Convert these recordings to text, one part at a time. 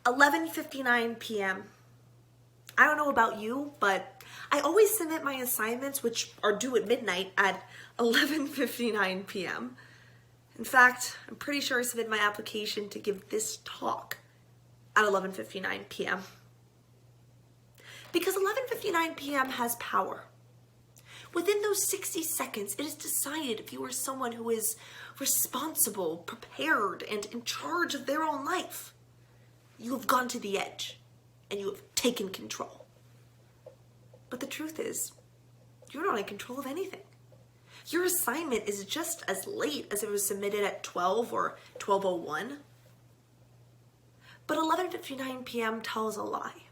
11:59 p.m. I don't know about you, but I always submit my assignments, which are due at midnight, at 11:59 p.m. In fact, I'm pretty sure I submitted my application to give this talk at 11:59 p.m. Because 11:59 p.m. has power. Within those 60 seconds, it is decided if you are someone who is responsible, prepared, and in charge of their own life. You have gone to the edge, and you have taken control. But the truth is, you're not in control of anything. Your assignment is just as late as it was submitted at 12 or 12:01. But 11:59 p.m. tells a lie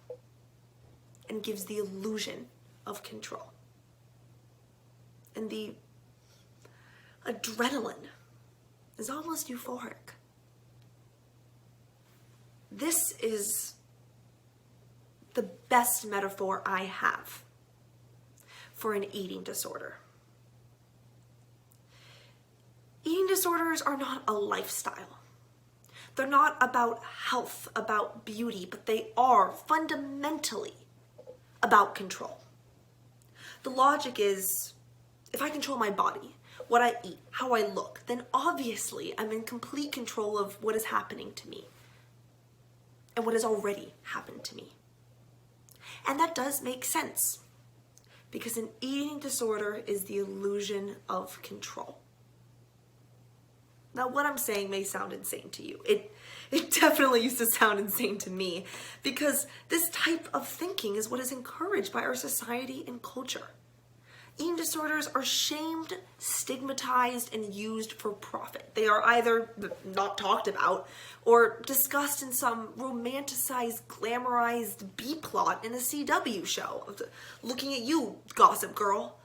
and gives the illusion of control. And the adrenaline is almost euphoric. This is the best metaphor I have for an eating disorder. Eating disorders are not a lifestyle. They're not about health, about beauty, but they are fundamentally about control. The logic is, if I control my body, what I eat, how I look, then obviously I'm in complete control of what is happening to me and what has already happened to me. And that does make sense, because an eating disorder is the illusion of control. Now, what I'm saying may sound insane to you. It definitely used to sound insane to me, because this type of thinking is what is encouraged by our society and culture. Eating disorders are shamed, stigmatized, and used for profit. They are either not talked about or discussed in some romanticized, glamorized B-plot in a CW show. Looking at you, Gossip Girl.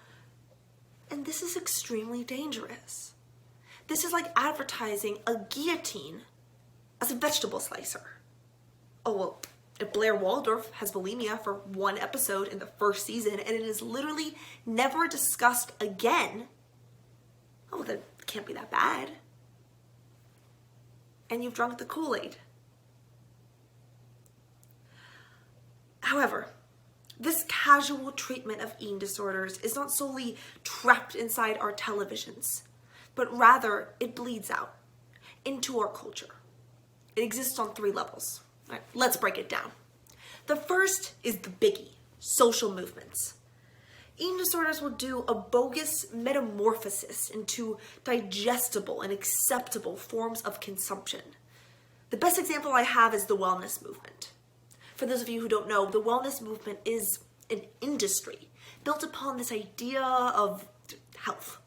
And this is extremely dangerous. This is like advertising a guillotine as a vegetable slicer. Oh, well, if Blair Waldorf has bulimia for one episode in the first season and it is literally never discussed again, oh, that can't be that bad. And you've drunk the Kool-Aid. However, this casual treatment of eating disorders is not solely trapped inside our televisions, but rather it bleeds out into our culture. It exists on 3 levels. All right, let's break it down. The first is the biggie, social movements. Eating disorders will do a bogus metamorphosis into digestible and acceptable forms of consumption. The best example I have is the wellness movement. For those of you who don't know, the wellness movement is an industry built upon this idea of health.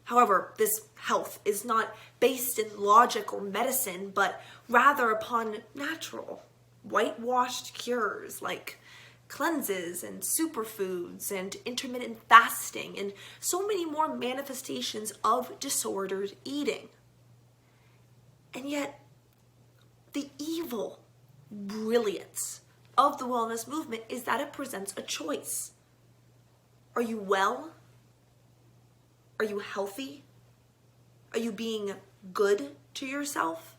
However, this health is not based in logic or medicine, but rather upon natural, whitewashed cures like cleanses and superfoods and intermittent fasting and so many more manifestations of disordered eating. And yet, the evil brilliance of the wellness movement is that it presents a choice. Are you well? Are you healthy? Are you being good to yourself?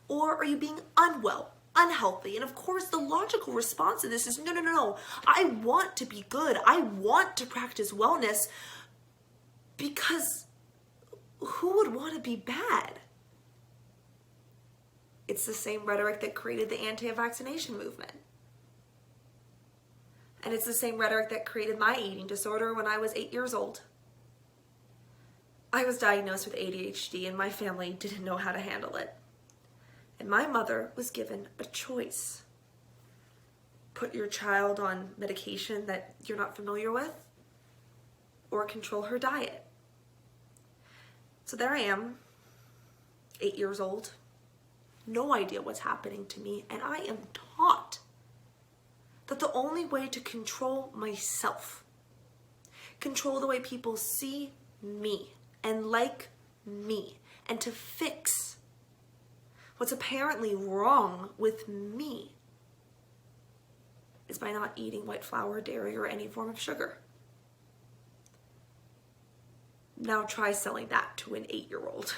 Or are you being unwell, unhealthy? And of course, the logical response to this is, no. I want to be good. I want to practice wellness, because who would want to be bad? It's the same rhetoric that created the anti-vaccination movement. And it's the same rhetoric that created my eating disorder when I was 8 years old. I was diagnosed with ADHD and my family didn't know how to handle it. And my mother was given a choice. Put your child on medication that you're not familiar with, or control her diet. So there I am, 8 years old, no idea what's happening to me, and I am taught that the only way to control myself, control the way people see me and like me, and to fix what's apparently wrong with me, is by not eating white flour, dairy, or any form of sugar. Now try selling that to an 8-year-old.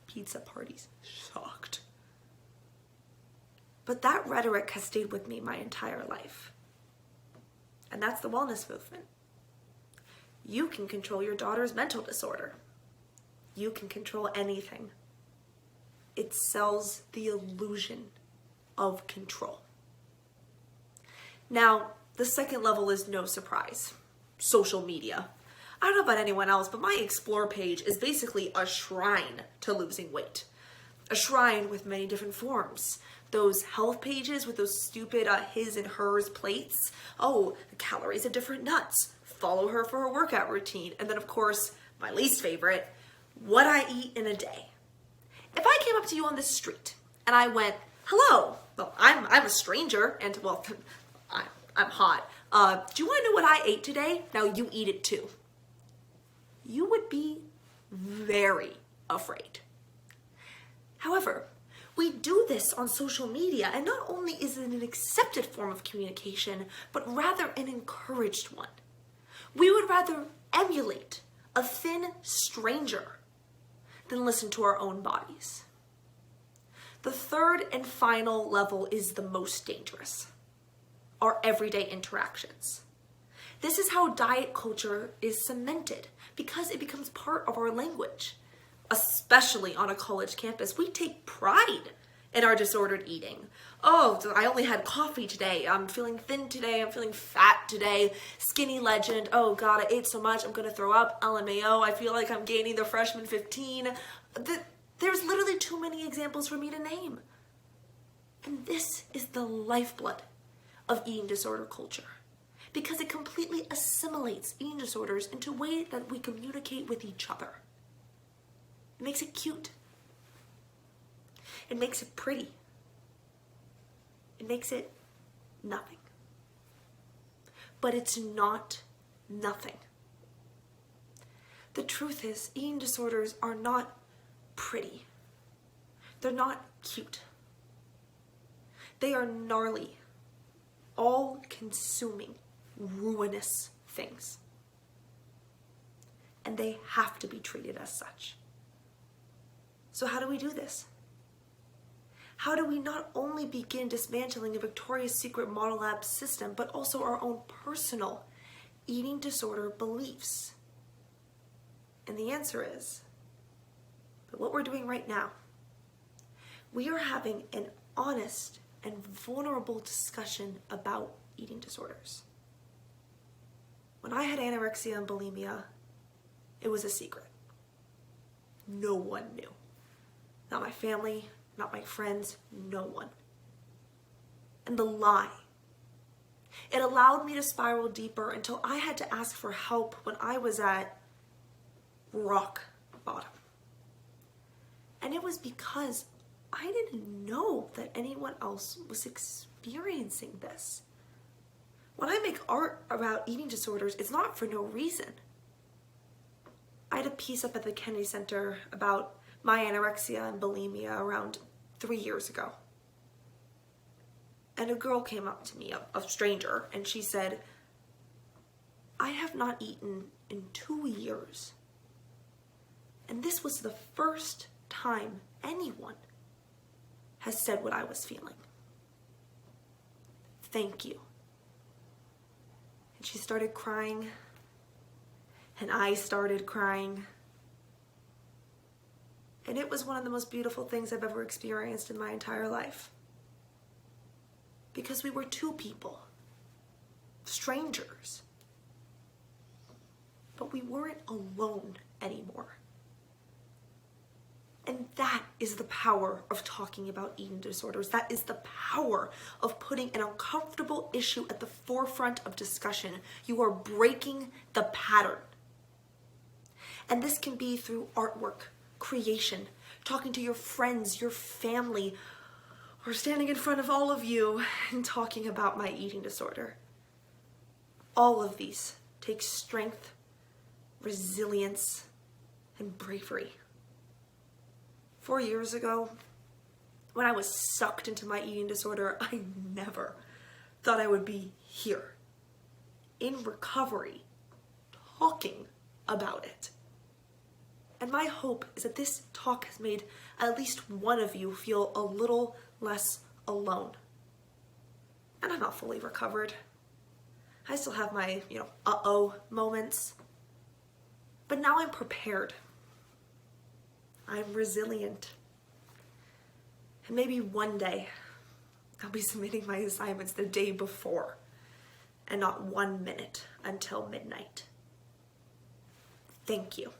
Pizza parties sucked. But that rhetoric has stayed with me my entire life. And that's the wellness movement. You can control your daughter's mental disorder. You can control anything. It sells the illusion of control. Now, the second level is no surprise. Social media. I don't know about anyone else, but my Explore page is basically a shrine to losing weight. A shrine with many different forms. Those health pages with those stupid his and hers plates. Oh, the calories of different nuts. Follow her for her workout routine. And then, of course, my least favorite, what I eat in a day. If I came up to you on the street and I went, hello, well, I'm a stranger, and well, I'm hot. Do you want to know what I ate today? Now you eat it too. You would be very afraid. However, we do this on social media, and not only is it an accepted form of communication, but rather an encouraged one. We would rather emulate a thin stranger than listen to our own bodies. The third and final level is the most dangerous. Our everyday interactions. This is how diet culture is cemented because it becomes part of our language. Especially on a college campus, we take pride in our disordered eating. Oh, I only had coffee today. I'm feeling thin today. I'm feeling fat today. Skinny legend. Oh God, I ate so much. I'm going to throw up. LMAO. I feel like I'm gaining the freshman 15. There's literally too many examples for me to name. And this is the lifeblood of eating disorder culture because it completely assimilates eating disorders into a way that we communicate with each other. It makes it cute. It makes it pretty. It makes it nothing. But it's not nothing. The truth is, eating disorders are not pretty. They're not cute. They are gnarly, all-consuming, ruinous things. And they have to be treated as such. So how do we do this? How do we not only begin dismantling a Victoria's Secret Model Lab system, but also our own personal eating disorder beliefs? And the answer is, that what we're doing right now, we are having an honest and vulnerable discussion about eating disorders. When I had anorexia and bulimia, it was a secret. No one knew. Not my family, not my friends, no one. And the lie. It allowed me to spiral deeper until I had to ask for help when I was at rock bottom. And it was because I didn't know that anyone else was experiencing this. When I make art about eating disorders, it's not for no reason. I had a piece up at the Kennedy Center about my anorexia and bulimia around 3 years ago. And a girl came up to me, a stranger, and she said, I have not eaten in 2 years. And this was the first time anyone has said what I was feeling. Thank you. And she started crying, and I started crying. And it was one of the most beautiful things I've ever experienced in my entire life. Because we were two people, strangers. But we weren't alone anymore. And that is the power of talking about eating disorders. That is the power of putting an uncomfortable issue at the forefront of discussion. You are breaking the pattern. And this can be through artwork, creation, talking to your friends, your family, or standing in front of all of you and talking about my eating disorder. All of these take strength, resilience, and bravery. 4 years ago, when I was sucked into my eating disorder, I never thought I would be here, in recovery, talking about it. And my hope is that this talk has made at least one of you feel a little less alone. And I'm not fully recovered. I still have my, uh-oh moments. But now I'm prepared. I'm resilient. And maybe one day I'll be submitting my assignments the day before and not 1 minute until midnight. Thank you.